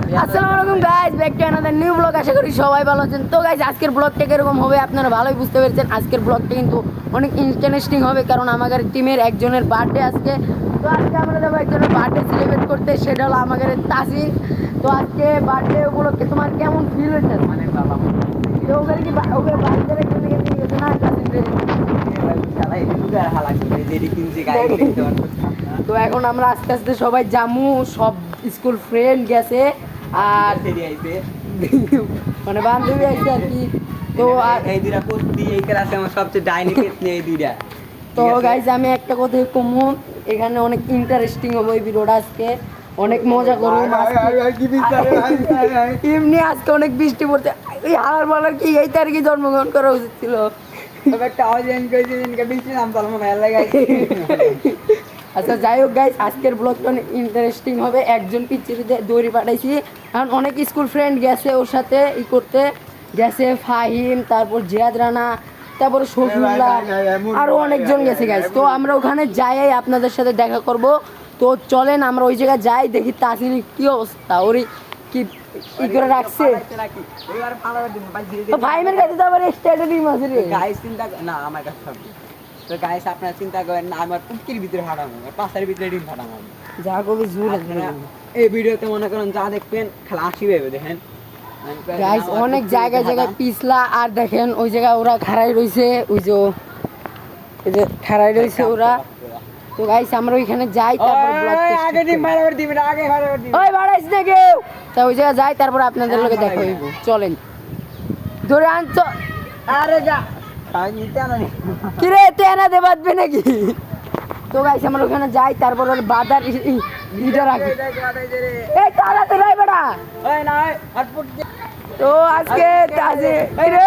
আসসালামু আলাইকুম guys, back to another new blog. আশা করি সবাই ভালো আছেন। তো গাইস, আজকের ব্লগটা কিরকম হবে আপনারা ভালোই বুঝতে পেরেছেন। আজকের ব্লগটা কিন্তু অনেক ইন্টারেস্টিং হবে, কারণ আমাদের টিমের একজনের বার্থডে আজকে। তো আজকে আমরা যাবো একজনের বার্থডে সেলিব্রেট করতে, সেটা হলো আমাদের তাসিন। তো আজকে বার্থডে উপলক্ষে তোমার কেমন ফিল হচ্ছে? অনেক ভালো। তো ওকে কি ওকে বার্থডে কেমন গেছে না তাসিন রে? তো এখন আমরা আস্তে আস্তে সবাই জামু, সব স্কুল ফ্রেন্ড গেছে আর মানে বান্ধবী আছে আর কি। তো এই দুইটা কুস্তি এই ক্লাসে আমার সবচেয়ে ডাইনি কেতনি এই দুইটা। তো গাইজ আমি একটা কথা কমু, এখানে অনেক ইন্টারেস্টিং হবে এই ভিডিওটা। আজকে অনেক মজা করবো। এমনি আজকে অনেক বৃষ্টি পড়তে, এই হালার বলার কি এই তারিখে জন্মগ্রহণ করা উচিত ছিল। আচ্ছা যাই হোক গাইজ, আজকের ব্লগটা অনেক ইন্টারেস্টিং হবে। একজন পিচ্ছিতে দৌড়ি পাঠাইছি, কারণ অনেক স্কুল ফ্রেন্ড গেছে ওর সাথে করতে গেছে। ফাহিম, তারপর জিয়াদ রানা, তারপরে শফিউল্লাহ, আরও অনেকজন গেছে গাইজ। তো আমরা ওখানে যাই আপনাদের সাথে দেখা করব। তো চলেন আমরা ওই জায়গায় যাই, দেখি তাসিনের কি অবস্থা, ওরই কি করে রাখছে। ফাহিমের কাছে তো আবার স্ট্র্যাটেজি আছে রে গাইস, চিন্তা না আমার কাছে সব। তো গাইস আপনারা চিন্তা করেন না, আমার পুটকির ভিতরে ফাটাবো, পাশের ভিতরে ডিম ফাটাবো। যা কবি জোর এই ভিডিওতে মনে করেন যা দেখবেন খেলা আসি ভেবে দেখেন গাইস, অনেক জায়গায় জায়গায় পিছলা। আর দেখেন ওই জায়গায় ওরা খাড়াই রয়েছে, ওই যে খাড়াই রয়েছে ওরা। তো গাইস আমরা ওইখানে যাই, তারপর আগে ডিম ফাটাবার দিবি না, আগে ফাটাবার দিবি। ওই বাড়াইছ না কেউ, তা ওই জায়গায় যাই, তারপর আপনাদের লগে দেখা হইব। চলেন ধরে আনছো। আরে যা তাই নিতে আনা নি কি রে, তেনা দে বাঁধবে নাকি? তো গাইস আমরা ওখানে যাই, তারপর ওর বাজার ইটা রাখি। এই তাড়াতাড়ি আয় বেটা। ওই না হটপট। তো আজকে তাজি রে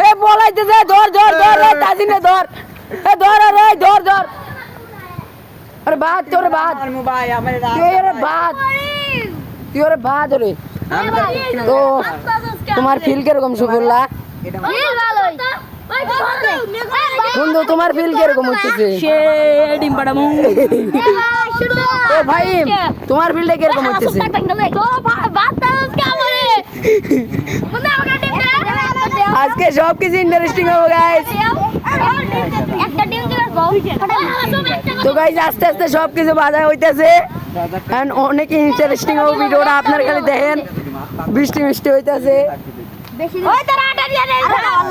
এ বলাইতে দে, ধর ধর ধর রে তাজিনে ধর, এ ধর রে ধর ধর। আরে বাদ তোরে বাদ, আর মোবাইল আমার তুই রে বাদ, তুই রে বাদ রে। তো তোমার ফিল কিরকম সুফুল্লাহ? বন্ধু তোমার ফিল কিরকম হচ্ছে? ও ভাই তোমার ফিলটা কিরকম হচ্ছে? আজকে সব কিছু ইন্টারেস্টিং হবে গাইস। তো গাইস আস্তে আস্তে সব কিছু বাজা হইতেছে, এন্ড অনেক ইন্টারেস্টিং হবে ভিডিওটা। আপনারা খালি দেখেন, বৃষ্টি মিষ্টি হইতেছে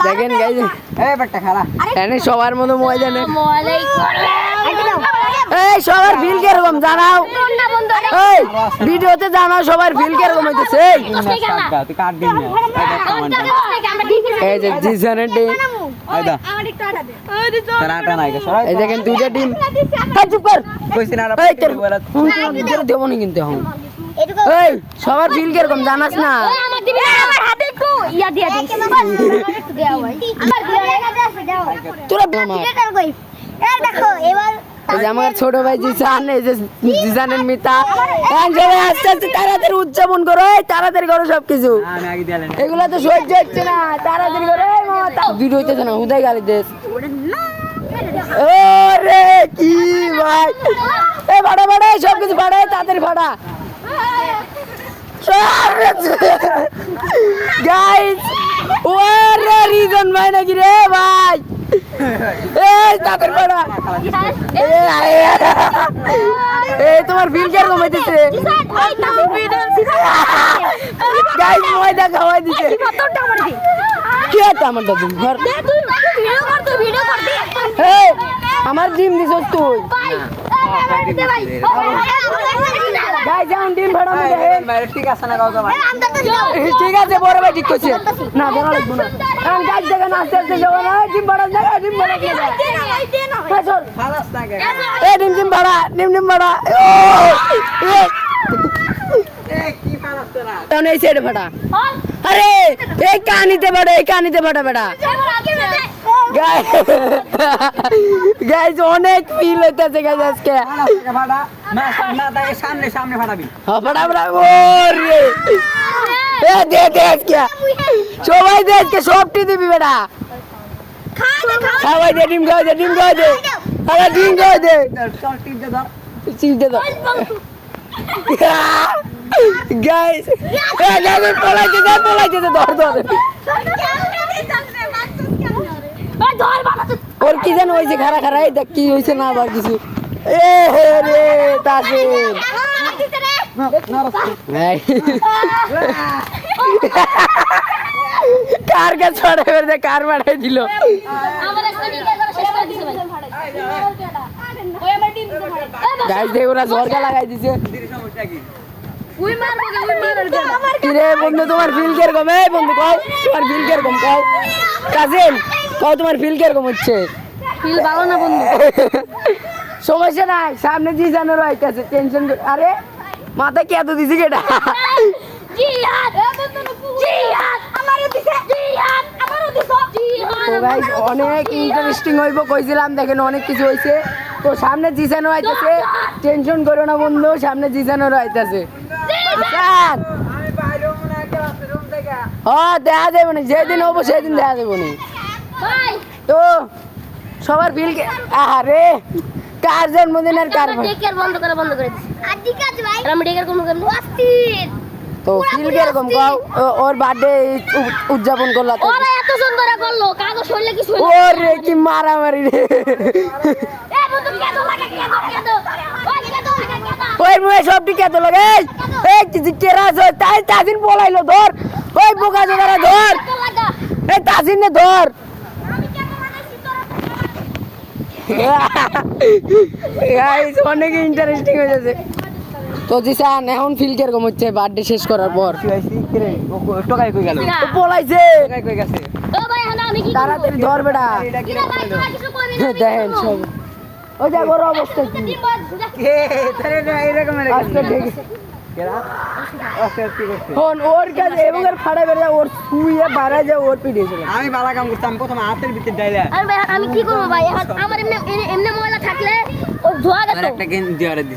দেখেন গাইস। এই বেটা খালা এনে সবার মতো মজা নেই। এই সবার ফিল কিরকম জানাও, এই ভিডিওতে জানাও সবার ফিল কিরকম হইতেছে। তুই কাট দিন না এই যে জিসানের টিম, আইদা তার আটা নাই কে সরাই। এই দেখেন দুইটা টিম। এই চুপ কর, কইছ না এই তোর তোর দেব না কিন্তু এখন। এই সবার ফিল কিরকম জানাস না? তোরা এই যে আমার ছোট ভাই জিসান, এই যে জিসানের মিতা, সবাই আস্তে আস্তে তাড়াতাড়ি উদযাপন করো, তাড়াতাড়ি করো সবকিছু। আমি আগে দিলেন এগুলা তো সহ্য হচ্ছে না, তাড়াতাড়ি করো। ভিডিও হইতেছে না, হুদাই গালি দেশ। ওরে কি ভাই, এ ফাটা ফাটা সবকিছু ফাটা, তাড়াতাড়ি ফাটা গাইস। ওরে রিজন ভাই নাকি রে ভাই, এই তাড়াতাড়ি ফাটা। এই তোমার ফিল কিরকম হইতেছে গাইস? ময়দা খাওয়াই দিছে কি আছে আমারটা তুমি ঘর। এই আমার ডিম দিছস তুই গাইস, যাও ডিম ফাটানো দেখেন। ঠিক আছে না কাউকে ভাই? ঠিক আছে বড় ভাই ঠিক কইছে না, ধরা লাগবে না। কারণ গাইস দেখেন আস্তে আস্তে যাও না, ডিম ফাটান জায়গা ডিম ফাটান জায়গা খালাস না কে? এ ডিম ফাটা, ডিম ফাটা। এই কি খালাস তোরা? তখন এই সাইডে ফাটা। আরে এই কানিতে ফাটা, এই কানিতে ফাটা বেটা। গাইস অনেক ফিল হইতেছে গাইস আজকে। ফাটা না তাই সামনে সামনে ফাটাবি। হ্যাঁ ফাটা ফাটা। ওরে এ দে দে আজকে সবাই দে, আজকে সবটি দিবি বেটা। খাওয়াই দে, ডিম খাওয়াই দে, ডিম খাওয়াই দে, আরে ডিম খাওয়াই দে, চল টিপ দে ধর। চিজ দে দাও। গাইস পলাইতে ধর ওর কি যেন হয়েছে খারা খারা এই দেখ কি হয়েছে না আবার কিছু এ হে রে তাসিন কার কে ছড়ে বেরতে কার বাড়াই দিল গাইস দেখ ওরা ঝরকা লাগাই দিছে কিরে বন্ধু তোমার ফিল কিরকম এই বন্ধু কও তোমার ফিল কিরকম কও কাজিন কও তোমার ফিল কিরকম হচ্ছে ফিল ভালো না বন্ধু সমস্যা নাই সামনে জি জানোর আইতাছে টেনশন আরে মাথা কে এত দিছি কেটা জিহাদ জিহাদ আমারও দিছে জিহাদ আমারও দিছে জিহাদ তো গাইস অনেক ইন্টারেস্টিং হইব কইছিলাম দেখেন অনেক কিছু হইছে তো সামনে জি জানোর আইতাছে টেনশন করো না বন্ধু সামনে জি জানোর আইতাছে আসাদ দেখা যাবে না যেদিন হবো সেদিন দেখা যাবো না ভাই তো সবার বিল আরে কার জন্মদিন আর কার টেকার বন্ধ করে দিছি আর ঠিক আছে ভাই আমি টেকার কোন করব অস্থির তো ফিল কিরকম কও ওর বার্থডে উদযাপন করলা তো ওরা এত সুন্দর করলো কাগজ হইলে কি শুই ওরে কি মারামারি রে এ বন্ধু কেন লাগে কেন ওই কেন লাগে কেন ওই মুয়ে সবটি কে তো লাগে এই কি কেরা আছে তাই তাজিন বলাইলো ধর ওই বোকা জোগাড়া ধর কেন লাগা এই তাজিন নে ধর আমি কেন লাগাইছি তোরা গাইস অনেক ইন্টারেস্টিং হয়ে যাচ্ছে তো জিসান এখন ফিল কিরকম হচ্ছে বার্থডে শেষ করার পর টকাই কই গেল তো পলাইছে টকাই কই গেছে ও ভাই হ্যাঁ আমি কি তাড়াতাড়ি ধর বেটা কি রে ভাই তোরা কিছু করবি না দেখেন সব ওই যা বড় অবস্থা কি এ তারে না এরকম আজকে ঠিক কেরা আচ্ছা কি করছে ফোন ওর কাছে এবং আর ফাড়া বেড়ে ওর শুয়ে বাড়া যায় ওর পিঠে ছিল আমি বালা কাম করতাম প্রথম হাতের ভিতর ডাইলা আমি ভাই আমি কি করব ভাই এখন আমার এমনি ময়লা থাকলে ও ধোয়া আর গেত একটা গেন দিয়ারে দি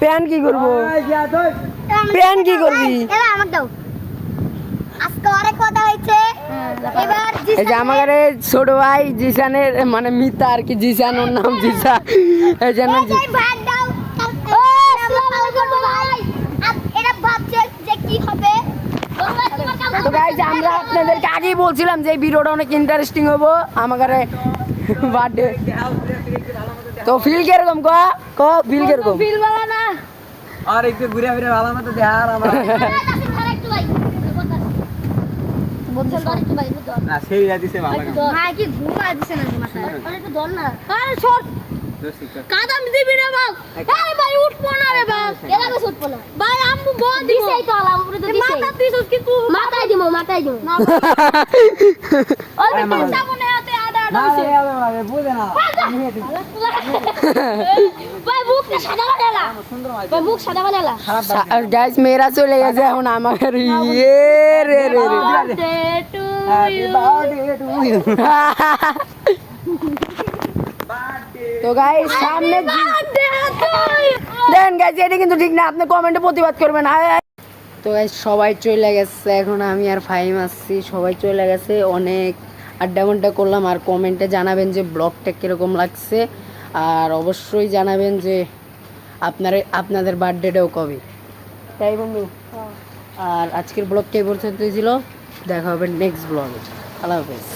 প্যান কি করবো প্যান কি করবি এবার আমাক দাও আজকে অনেক কথা হইছে এবার এই যে আমাদের ছোট ভাই জিসানের মানে মিতা আর কি জিসান ওর নাম জিসা এই জন্য ভাত দাও আসসালামু আলাইকুম ভাই এটা ভাবছে যে কি হবে তো গাইজ আমরা আপনাদেরকে আগেই বলছিলাম যে এই ভিডিওটা অনেক ইন্টারেস্টিং হবো আমাদের বার্থডে তো ফিল কিরকম ক ফিল কিরকম ফিল ভালো না আর একটু ঘুরে ফিরে ভালো মতো দেখ আর আমার একটু ভাই বলছেন তো একটু ভাই একটু না সেই দিছে ভালো কাম ভাই কি ঘুমা দিছে না মাথায় আরে একটু ধর না আরে ছোট দোস্ত কাদাম দিবি না বাপ আরে ভাই উঠবো না রে বাপ এলা বেশ উঠবো না ভাই আম্মু বল দিছে তো আলাম উপরে তো দিছে মাথা দিছস কি তুই মাথায় দিমু না ওই তো সামনে হাতে আডা না রে বুঝে না ভাই বুকটা সাদা বানালা ভাই বুক সাদা বানালা গাইজ মেয়েরা চলে গেছে এখন আমার ইয়ে রে রে রে birthday to happy birthday to you তো গাইজ সামনে বার্থডে টু দেন গাইজ এটা কিন্তু ঠিক না আপনি কমেন্টে প্রতিবাদ করবেন তো গাইজ সবাই চলে গেছে এখন আমি আর ফাহিম আসছি সবাই চলে গেছে অনেক আড্ডা ঘন্টা করলাম আর কমেন্টে জানাবেন যে ব্লগটা কীরকম লাগছে আর অবশ্যই জানাবেন যে আপনাদের বার্থডেটাও কবে তাই বন্ধু আর আজকের ব্লগটা এই পর্যন্তই ছিল দেখা হবে নেক্সট ব্লগে আল্লাহ হাফেজ